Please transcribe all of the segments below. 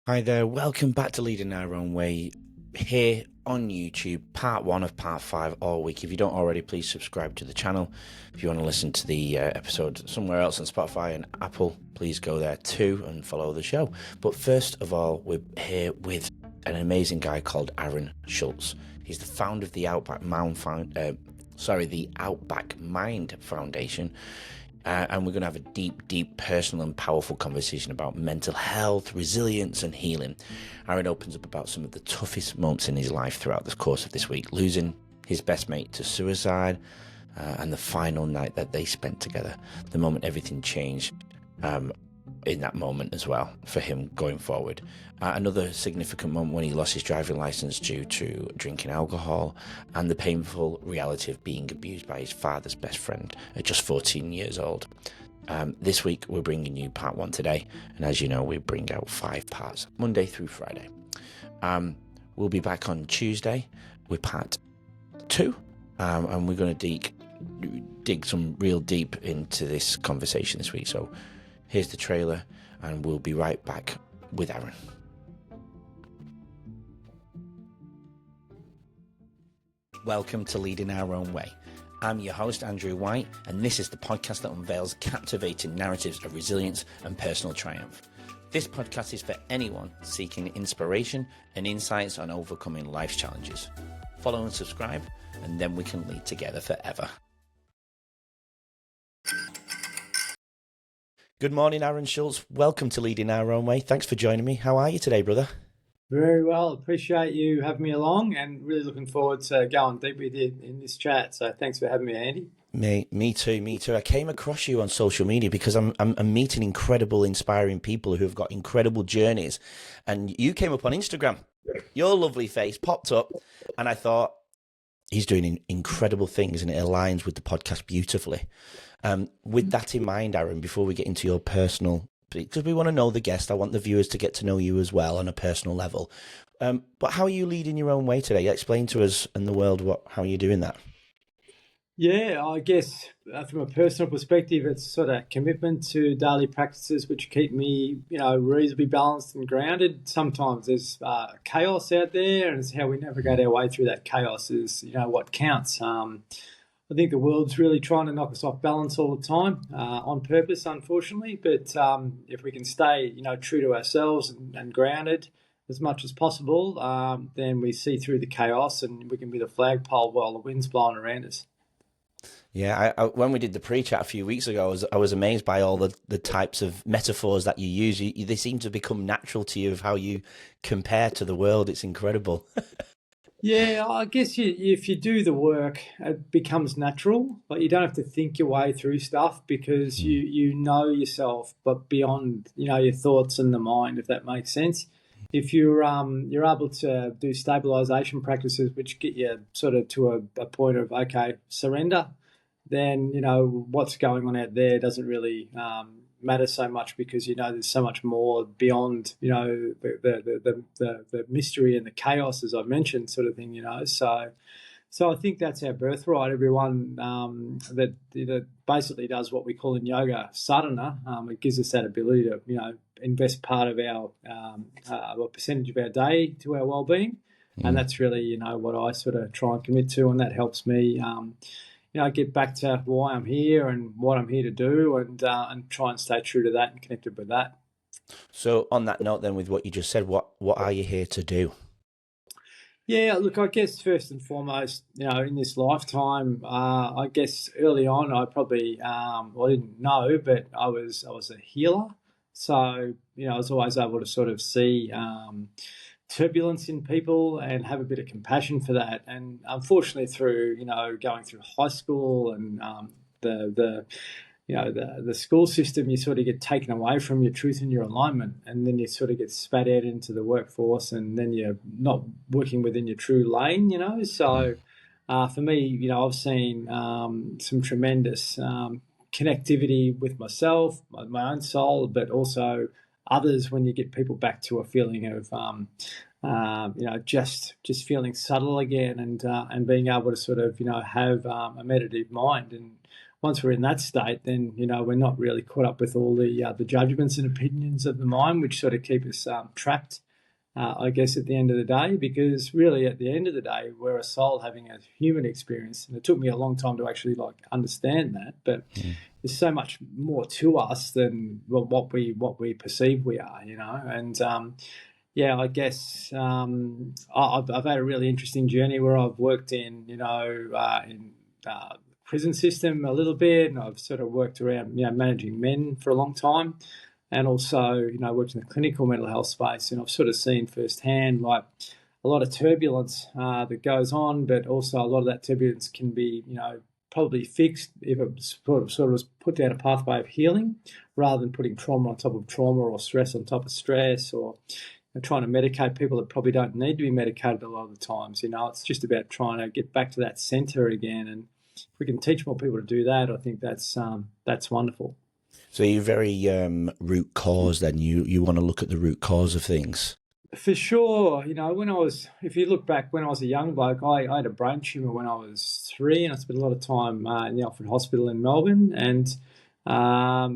Hi there, welcome back to Leading Our Own Way here on YouTube, part one of part 5 all week. If you don't already, please subscribe to the channel. If you want to listen to the episode somewhere else on Spotify and Apple, please go there too and follow the show. But first of all, we're here with an amazing guy called Aaron Schultz. He's the founder of the Outback Mind Foundation. And we're going to have a deep, personal and powerful conversation about mental health, resilience and healing. Aaron opens up about some of the toughest moments in his life throughout the course of this week, losing his best mate to suicide, and the final night that they spent together, the moment everything changed in that moment as well for him going forward. Another significant moment when he lost his driving license due to drinking alcohol, and the painful reality of being abused by his father's best friend at just 14 years old. This week we're bringing you part 1 today, and as you know, we bring out 5 parts Monday through Friday. We'll be back on Tuesday with part 2, and we're going to dig some real deep into this conversation this week. So here's the trailer, and we'll be right back with Aaron. Welcome to Leading Our Own Way. I'm your host, Andrew White, and this is the podcast that unveils captivating narratives of resilience and personal triumph. This podcast is for anyone seeking inspiration and insights on overcoming life's challenges. Follow and subscribe, and then we can lead together forever. Good morning, Aaron Schultz. Welcome to Leading Our Own Way. Thanks for joining me. How are you today, brother? Very well. Appreciate you having me along, and really looking forward to going deep with you in this chat. So thanks for having me, Andy. Me too. I came across you on social media because I'm meeting incredible, inspiring people who have got incredible journeys. And you came up on Instagram. Your lovely face popped up, and I thought, he's doing incredible things, and it aligns with the podcast beautifully. With that in mind, Aaron, before we get into your personal, because we want to know the guest, I want the viewers to get to know you as well on a personal level. But how are you leading your own way today? Explain to us and the world how you're doing that. Yeah, I guess from a personal perspective, it's sort of commitment to daily practices which keep me, reasonably balanced and grounded. Sometimes there's chaos out there, and it's how we navigate our way through that chaos is, what counts. I think the world's really trying to knock us off balance all the time, on purpose, unfortunately. But if we can stay, true to ourselves and grounded as much as possible, then we see through the chaos, and we can be the flagpole while the wind's blowing around us. Yeah, I when we did the pre-chat a few weeks ago, I was amazed by all the types of metaphors that you use. They seem to become natural to you of how you compare to the world. It's incredible. Yeah, I guess if you do the work, it becomes natural. Like, you don't have to think your way through stuff because you know yourself, but beyond your thoughts and the mind, if that makes sense. If you're able to do stabilization practices which get you sort of to a point of surrender, then what's going on out there doesn't really matter so much, because there's so much more beyond the mystery and the chaos, as I mentioned, sort of thing. So I think that's our birthright. Everyone that basically does what we call in yoga sadhana, it gives us that ability to invest part of our a percentage of our day to our well-being, and that's really what I sort of try and commit to, and that helps me get back to why I'm here and what I'm here to do, and try and stay true to that and connected with that. So on that note then, with what you just said, what are you here to do? Yeah, look, I guess first and foremost, in this lifetime, I guess early on I probably, I didn't know, but I was a healer. So, I was always able to sort of see turbulence in people and have a bit of compassion for that. And unfortunately, through going through high school and the school system, you sort of get taken away from your truth and your alignment, and then you sort of get spat out into the workforce, and then you're not working within your true lane. So for me, I've seen some tremendous connectivity with myself, my own soul, but also others, when you get people back to a feeling of just feeling subtle again, and being able to sort of have a meditative mind. And once we're in that state, then we're not really caught up with all the judgments and opinions of the mind, which sort of keep us trapped. I guess at the end of the day, because really at the end of the day, we're a soul having a human experience, and it took me a long time to actually understand that. But there's so much more to us than what we perceive we are, And I guess I've had a really interesting journey where I've worked in prison system a little bit, and I've sort of worked around managing men for a long time. And also, worked in the clinical mental health space, and I've sort of seen firsthand a lot of turbulence that goes on, but also a lot of that turbulence can be, probably fixed if it sort of was put down a pathway of healing, rather than putting trauma on top of trauma or stress on top of stress, or trying to medicate people that probably don't need to be medicated a lot of the times. It's just about trying to get back to that center again, and if we can teach more people to do that, I think that's wonderful. So you're very root cause then. You want to look at the root cause of things. For sure. If you look back when I was a young bloke, I had a brain tumour when I was 3, and I spent a lot of time in the Alfred Hospital in Melbourne. And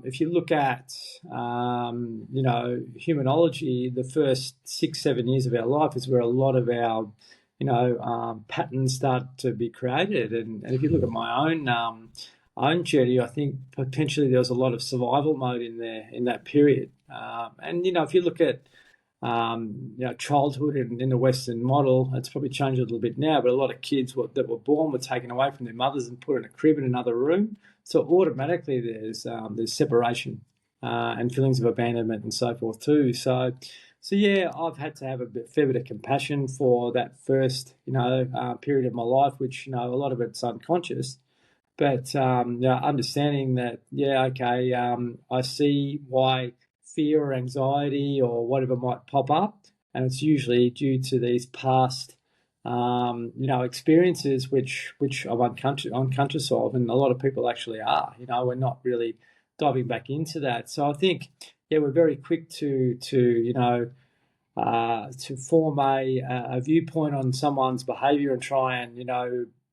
if you look at, humanology, the first 6-7 years of our life is where a lot of our, patterns start to be created. And if you look at my own journey, I think potentially there was a lot of survival mode in there in that period. And if you look at childhood in the Western model, it's probably changed a little bit now, but a lot of kids that were born were taken away from their mothers and put in a crib in another room. So automatically there's separation and feelings of abandonment and so forth too. So yeah, I've had to have a fair bit of compassion for that first period of my life, which a lot of it's unconscious. But understanding that, I see why fear or anxiety or whatever might pop up, and it's usually due to these past, experiences which I'm unconscious of, and a lot of people actually are. We're not really diving back into that. So I think, we're very quick to form a viewpoint on someone's behaviour and try and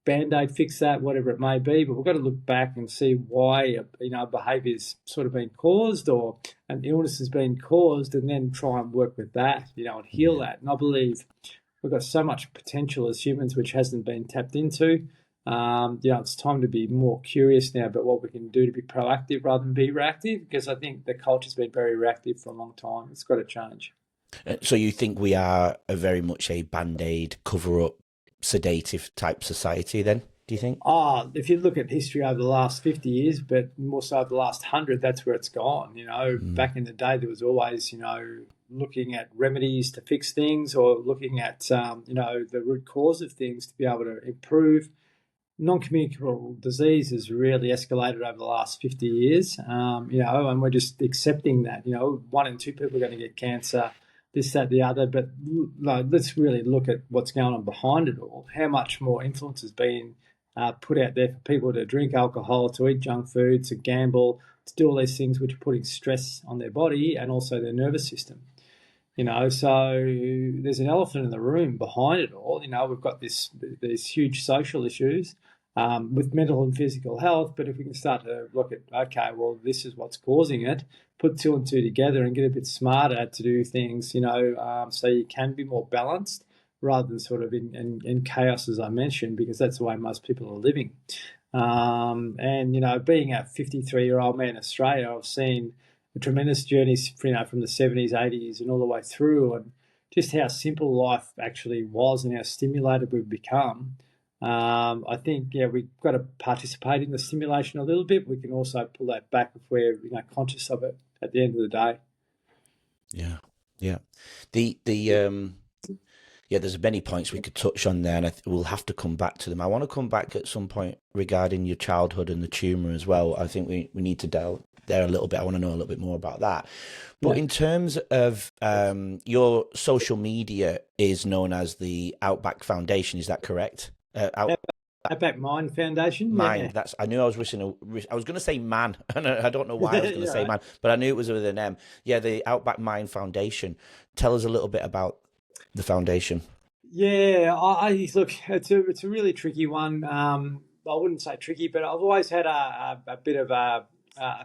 Band-Aid fix that, whatever it may be, but we've got to look back and see why behaviour's sort of been caused or an illness has been caused, and then try and work with that, and heal that. And I believe we've got so much potential as humans which hasn't been tapped into. It's time to be more curious now about what we can do to be proactive rather than be reactive, because I think the culture's been very reactive for a long time. It's got to change. So you think we are very much a Band-Aid, cover-up, sedative type society then, do you think? If you look at history over the last 50 years, but more so over the last 100, that's where it's gone. Back in the day, there was always, looking at remedies to fix things, or looking at, the root cause of things to be able to improve. Non-communicable disease has really escalated over the last 50 years, and we're just accepting that. 1 in 2 people are going to get cancer, this, that, the other, but let's really look at what's going on behind it all. How much more influence has been put out there for people to drink alcohol, to eat junk food, to gamble, to do all these things which are putting stress on their body and also their nervous system. So there's an elephant in the room behind it all. We've got these huge social issues with mental and physical health, but if we can start to look at, okay, well, this is what's causing it, put 2 and 2 together and get a bit smarter to do things, so you can be more balanced rather than sort of in chaos, as I mentioned, because that's the way most people are living. And, being a 53-year-old man in Australia, I've seen a tremendous journey, from the 70s, 80s and all the way through, and just how simple life actually was and how stimulated we've become. I think, we've got to participate in the stimulation a little bit. We can also pull that back if we're conscious of it at the end of the day. Yeah. There's many points we could touch on there, and we'll have to come back to them. I want to come back at some point regarding your childhood and the tumour as well. I think we need to delve there a little bit. I want to know a little bit more about that. But in terms of your social media is known as the Outback Foundation, is that correct? Outback Mind Foundation. Mind. Yeah. I knew I was listening. I was going to say man, and I don't know why I was going to say man, but I knew it was with an M. Yeah, the Outback Mind Foundation. Tell us a little bit about the foundation. Yeah, I look. It's a really tricky one. I wouldn't say tricky, but I've always had a bit of a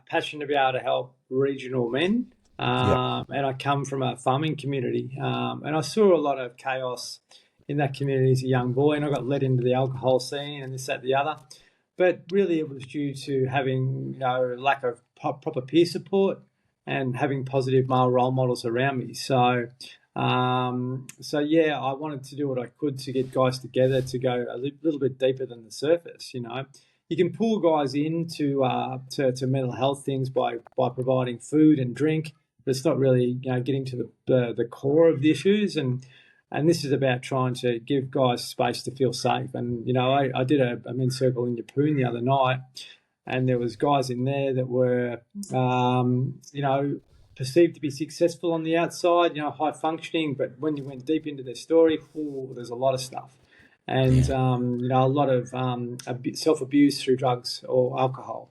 passion to be able to help regional men. Yeah. And I come from a farming community, and I saw a lot of chaos in that community as a young boy, and I got led into the alcohol scene and this, that, the other. But really, it was due to having, lack of proper peer support and having positive male role models around me. So yeah, I wanted to do what I could to get guys together to go a little bit deeper than the surface. You can pull guys into to mental health things by providing food and drink, but it's not really getting to the core of the issues. And this is about trying to give guys space to feel safe. And I did a men's circle in Yapoon the other night, and there was guys in there that were perceived to be successful on the outside, high functioning, but when you went deep into their story, there's a lot of stuff. And, a lot of self-abuse through drugs or alcohol,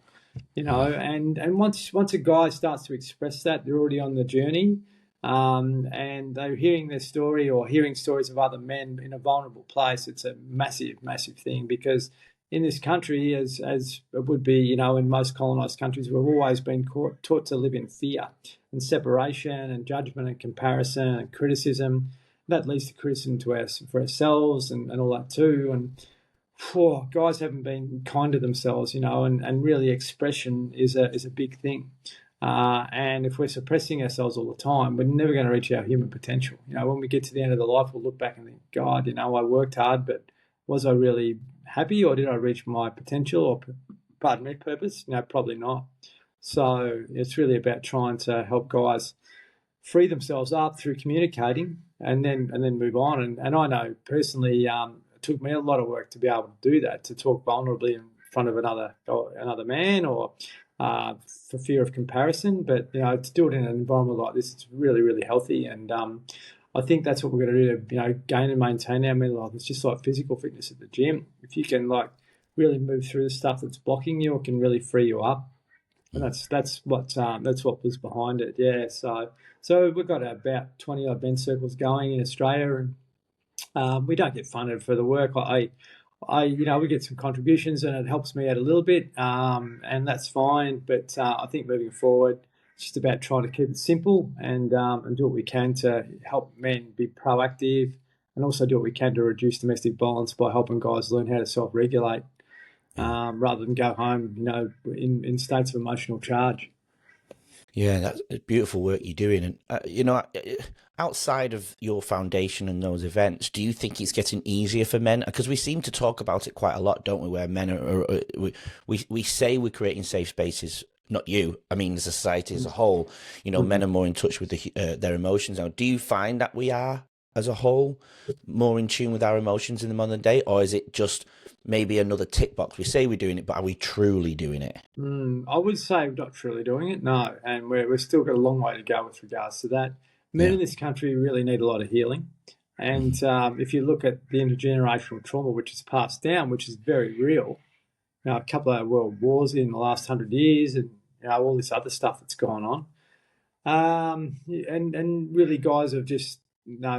and once a guy starts to express that, they're already on the journey, and they're hearing their story or hearing stories of other men in a vulnerable place. It's a massive, massive thing, because in this country, as it would be, in most colonised countries, we've always been taught to live in fear and separation and judgment and comparison and criticism. That leads to criticism for ourselves and all that too. And guys haven't been kind to themselves, and really expression is a big thing. And if we're suppressing ourselves all the time, we're never going to reach our human potential. When we get to the end of the life, we'll look back and think, God, I worked hard, but was I really happy, or did I reach my potential or, pardon me, purpose? Probably not. So it's really about trying to help guys free themselves up through communicating and then move on. And I know personally, it took me a lot of work to be able to do that, to talk vulnerably in front of another man, or for fear of comparison. But to do it in an environment like this, it's really, really healthy. And I think that's what we're going to do to gain and maintain our mental health. It's just like physical fitness at the gym. If you can really move through the stuff that's blocking you, it can really free you up. And that's what was behind it. Yeah. So we've got about 20 odd men's circles going in Australia, and we don't get funded for the work. We get some contributions, and it helps me out a little bit, and that's fine. But I think moving forward, it's just about trying to keep it simple and do what we can to help men be proactive, and also do what we can to reduce domestic violence by helping guys learn how to self-regulate, rather than go home, in states of emotional charge. Yeah, that's beautiful work you're doing. And, outside of your foundation and those events, do you think it's getting easier for men? Because we seem to talk about it quite a lot, don't we, where men we say we're creating safe spaces. Not you, I mean, as a society as a whole, men are more in touch with their emotions now. Do you find that we are, as a whole, more in tune with our emotions in the modern day? Or is it just maybe another tick box? We say we're doing it, but are we truly doing it? I would say we're not truly doing it, no. And we've still got a long way to go with regards to that. Men in this country really need a lot of healing. And if you look at the intergenerational trauma, which is passed down, which is very real, a couple of world wars in the last 100 years, and all this other stuff that's gone on. And really, guys have just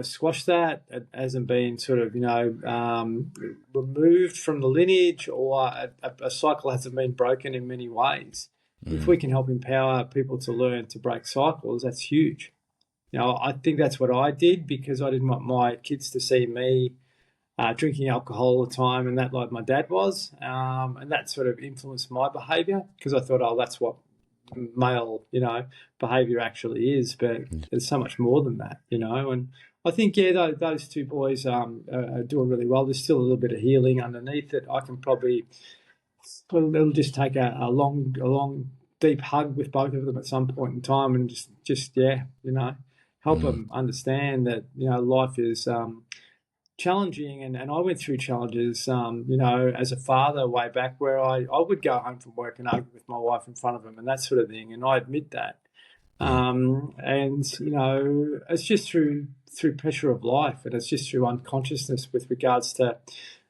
squashed that. It hasn't been sort of removed from the lineage, or a cycle hasn't been broken in many ways. If we can help empower people to learn to break cycles, that's huge. I think that's what I did, because I didn't want my kids to see me drinking alcohol all the time, and that, like my dad was, and that sort of influenced my behaviour, because I thought, that's what male, behaviour actually is. But there's so much more than that, and I think, those two boys are doing really well. There's still a little bit of healing underneath it. I can probably, it'll just take a long, deep hug with both of them at some point in time, and just help them understand that, life is challenging, and I went through challenges, as a father way back, where I would go home from work and argue with my wife in front of them and that sort of thing, and I admit that. And it's just through pressure of life, and it's just through unconsciousness with regards to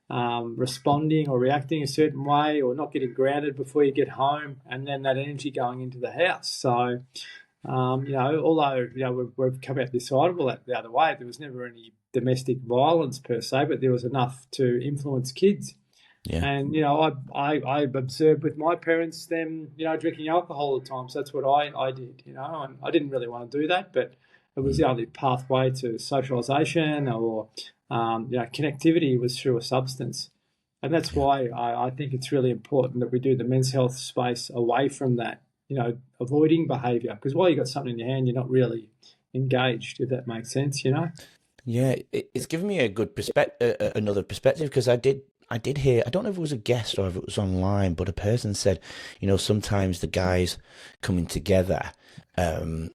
responding or reacting a certain way, or not getting grounded before you get home, and then that energy going into the house. So although we've come out this side, well, the other way, there was never any domestic violence per se, but there was enough to influence kids. Yeah. And I observed with my parents them drinking alcohol at times. That's what I did, and I didn't really want to do that, but it was Mm. the only pathway to socialization or connectivity was through a substance. And that's Yeah. why I think it's really important that we do the men's health space away from that, avoiding behavior. Because while you've got something in your hand, you're not really engaged, if that makes sense. Yeah, it's given me a good perspective, another perspective, because I did hear, I don't know if it was a guest or if it was online, but a person said, sometimes the guys coming together, um,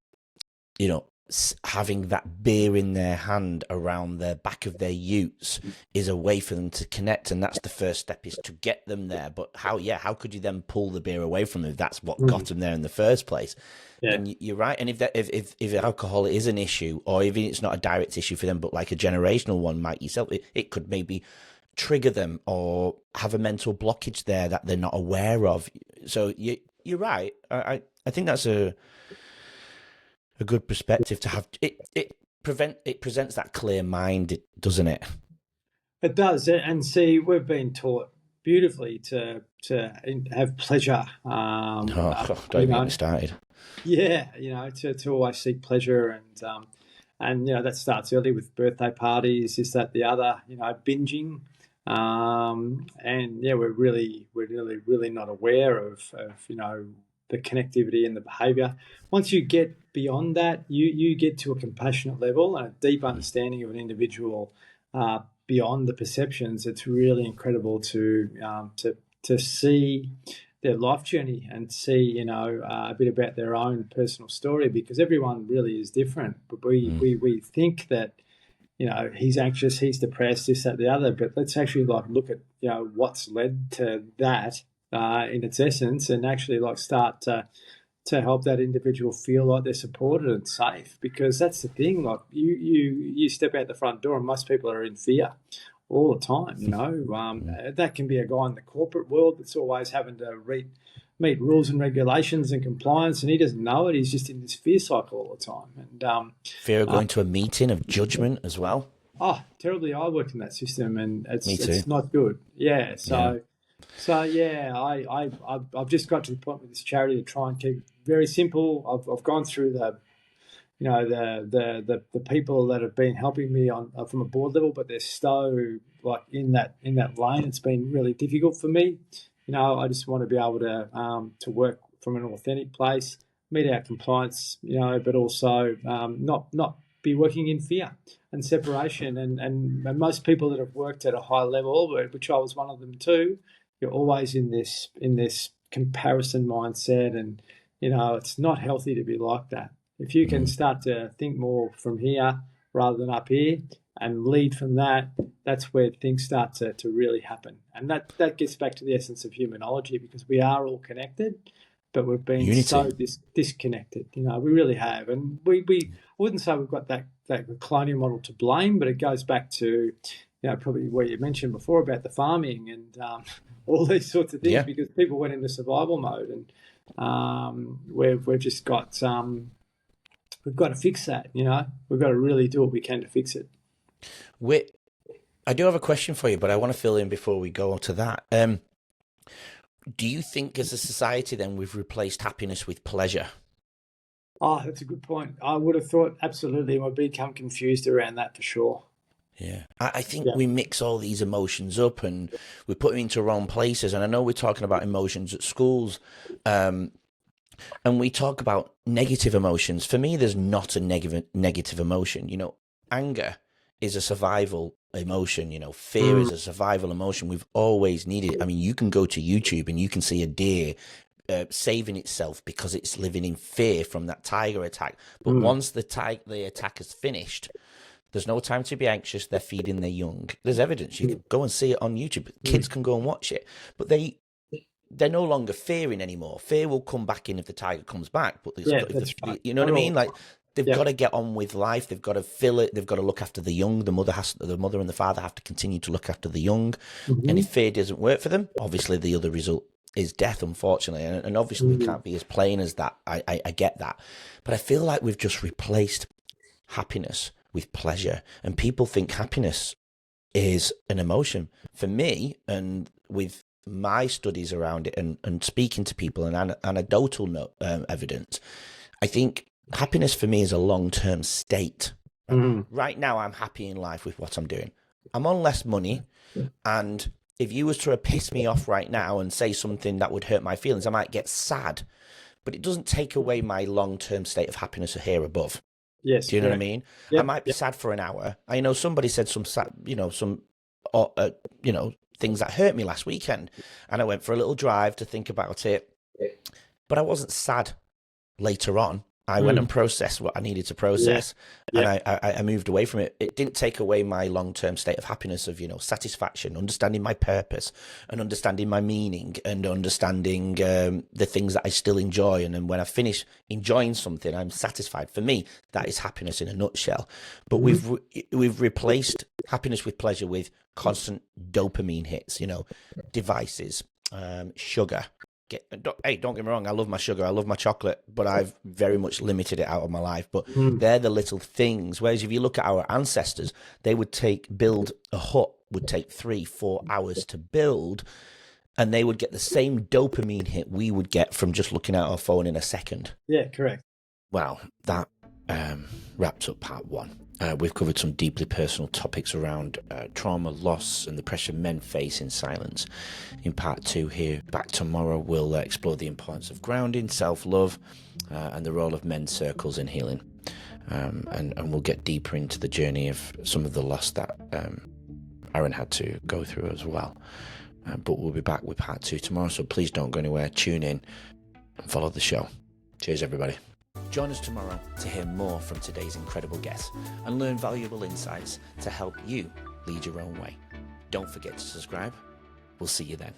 having that beer in their hand around the back of their utes is a way for them to connect, and that's the first step, is to get them there. But how could you then pull the beer away from them if that's what got Mm. them there in the first place? Yeah. And you're right. And if alcohol is an issue, or even it's not a direct issue for them, but like a generational one, Mike, yourself, it could maybe trigger them or have a mental blockage there that they're not aware of. So you're right. I think that's a good perspective to have. It presents that clear mind, doesn't it? It does, and see, we've been taught beautifully to have pleasure. Don't even get me started. Yeah, to always seek pleasure, and that starts early with birthday parties, this, that, the other. Binging, and yeah, we're really not aware of the connectivity and the behaviour. Once you get beyond that, you get to a compassionate level and a deep understanding of an individual. Beyond the perceptions, it's really incredible to see their life journey and see a bit about their own personal story, because everyone really is different. But we think that he's anxious, he's depressed, this, that, the other. But let's actually look at what's led to that in its essence, and actually start to help that individual feel like they're supported and safe. Because that's the thing, like you step out the front door and most people are in fear all the time. That can be a guy in the corporate world that's always having to meet rules and regulations and compliance, and he doesn't know it. He's just in this fear cycle all the time. And Fear of going to a meeting, of judgment as well. oh, terribly, I worked in that system, and Me too. it's not good. Yeah, Yeah. so yeah, I've just got to the point with this charity to try and keep it very simple. I've gone through the people that have been helping me on from a board level, but they're so in that lane. It's been really difficult for me. I just want to be able to work from an authentic place, meet our compliance, but also not be working in fear and separation. And most people that have worked at a high level, which I was one of them too, you're always in this comparison mindset, and it's not healthy to be like that. If you can start to think more from here rather than up here and lead from that, that's where things start to really happen. And that gets back to the essence of humanology, because we are all connected, but we've been Unity. so disconnected. We really have. And I wouldn't say we've got that colonial model to blame, but it goes back to probably what you mentioned before about the farming and all these sorts of things, because people went into survival mode, and we've just got we've got to fix that. We've got to really do what we can to fix it. I do have a question for you, but I want to fill in before we go on to that. Do you think as a society then we've replaced happiness with pleasure? Oh, that's a good point. I would have thought absolutely, and we've become confused around that for sure. Yeah, I think we mix all these emotions up and we put them into wrong places. And I know we're talking about emotions at schools, and we talk about negative emotions. For me, there's not a negative emotion. Anger is a survival emotion. Fear is a survival emotion. We've always needed it. I mean, you can go to YouTube and you can see a deer saving itself because it's living in fear from that tiger attack. But once the attack is finished, there's no time to be anxious. They're feeding their young. There's evidence. You can go and see it on YouTube. Kids can go and watch it. But they're no longer fearing anymore. Fear will come back in if the tiger comes back. But that's right. You know what I mean? Like, they've got to get on with life. They've got to fill it. They've got to look after the young. The mother and the father have to continue to look after the young. And if fear doesn't work for them, obviously the other result is death, unfortunately. And obviously we can't be as plain as that. I get that. But I feel like we've just replaced happiness with pleasure. And people think happiness is an emotion. For me, and with my studies around it and speaking to people and anecdotal evidence, I think happiness for me is a long-term state. Right now, I'm happy in life with what I'm doing. I'm on less money, and if you was to piss me off right now and say something that would hurt my feelings, I might get sad, but it doesn't take away my long-term state of happiness here above. Yes. Do you know what I mean? Yep, I might be sad for an hour. I know somebody said some sad, things that hurt me last weekend, and I went for a little drive to think about it, but I wasn't sad later on. I went and processed what I needed to process, and I moved away from it. It didn't take away my long-term state of happiness of, satisfaction, understanding my purpose and understanding my meaning and understanding the things that I still enjoy. And then when I finish enjoying something, I'm satisfied. For me, that is happiness in a nutshell. But we've replaced happiness with pleasure with constant dopamine hits, devices, sugar. Hey, don't get me wrong, I love my sugar, I love my chocolate, but I've very much limited it out of my life. But they're the little things. Whereas if you look at our ancestors, they would build a hut would take 3-4 hours to build, and they would get the same dopamine hit we would get from just looking at our phone in a second. Yeah, correct. Well, that wraps up part 1. We've covered some deeply personal topics around trauma, loss, and the pressure men face in silence. In part 2 here, back tomorrow, we'll explore the importance of grounding, self-love, and the role of men's circles in healing. And we'll get deeper into the journey of some of the loss that Aaron had to go through as well. But we'll be back with part 2 tomorrow, so please don't go anywhere. Tune in and follow the show. Cheers, everybody. Join us tomorrow to hear more from today's incredible guests and learn valuable insights to help you lead your own way. Don't forget to subscribe. We'll see you then.